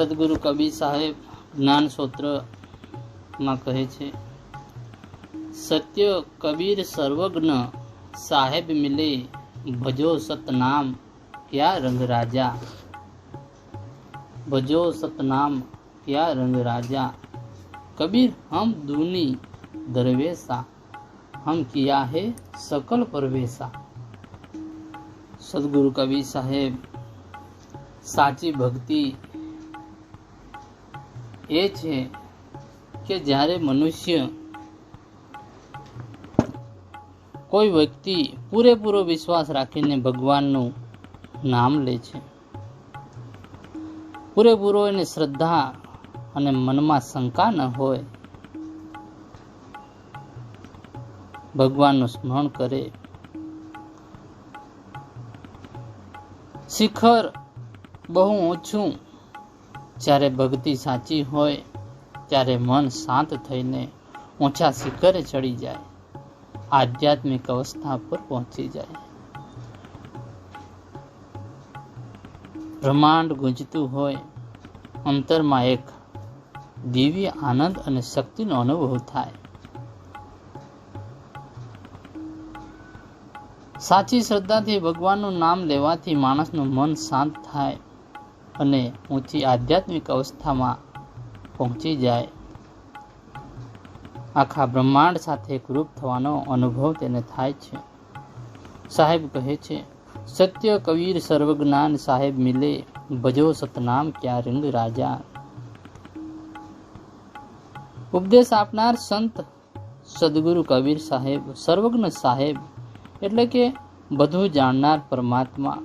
સદગુરુ કબીર સાહેબ જ્ઞાન સૂત્રમાં કહે છે, સત્ય કબીર સર્વજ્ઞ સાહેબ મિલે, ભજો સતનામ ક્યા રંગ રાજા, ભજો સતનામ ક્યા રંગ રાજા, कबीर हम दूनी दरवेशा, हम किया है सकल परवेशा। सदगुरु कबीर साहेब साची भक्ति ए छे के જ્યારે મનુષ્ય કોઈ વ્યક્તિ પૂરેપૂરો વિશ્વાસ રાખીને ભગવાનનું નામ લે છે, પૂરેપૂરો એને શ્રદ્ધા અને મનમાં શંકા ન હોય, ભગવાનનું સ્મરણ કરે, શિખર બહુ ઊંચું જ્યારે ભક્તિ સાચી હોય ત્યારે મન શાંત થઈને ઊંચા શિખરે ચડી જાય, આધ્યાત્મિક અવસ્થા પર પહોંચી જાય, બ્રહ્માંડ ગુંજતું હોય, અંતરમાં એક દિવ્ય આનંદ અને શક્તિનો અનુભવ થાય। સાચી શ્રદ્ધાથી ભગવાનનું નામ લેવાથી માણસનું મન શાંત થાય અને ઊંચી આધ્યાત્મિક અવસ્થામાં પહોંચી જાય, આખા બ્રહ્માંડ સાથે એકરૂપ થવાનો અનુભવ તેને થાય છે। સાહેબ કહે છે, સત્ય કબીર સર્વજ્ઞાન સાહેબ મિલે, ભજો સતનામ ક્યા રંગ રાજા। ઉપદેશ આપનાર સંત સદગુરુ કબીર સાહેબ, સર્વજ્ઞ સાહેબ એટલે કે બધું જાણનાર પરમાત્મા।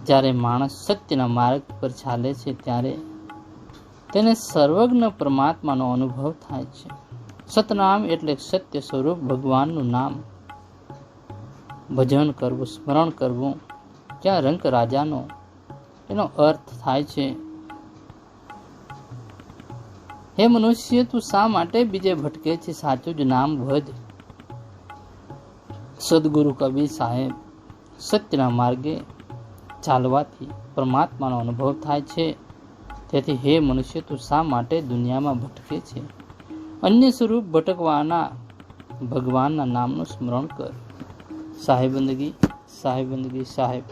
જ્યારે માણસ સત્યના માર્ગ પર ચાલે છે ત્યારે તેને સર્વજ્ઞ પરમાત્માનો અનુભવ થાય છે। સતનામ એટલે સત્ય સ્વરૂપ ભગવાનનું નામ, ભજન કરવું, સ્મરણ કરવું, ક્યાં રંગ રાજાનો એનો અર્થ થાય છે, હે મનુષ્ય તું શા માટે બીજે ભટકે છે, સાચું જ નામ ભજ। સદગુરુ કબીર સાહેબ સત્યના માર્ગે ચાલવાથી પરમાત્માનો અનુભવ થાય છે, તેથી હે મનુષ્ય તું શા માટે દુનિયામાં ભટકે છે, અન્ય સ્વરૂપ ભટકવાના ભગવાનના નામનું સ્મરણ કર। સાહેબ બંદગી, સાહેબ બંદગી, સાહેબ।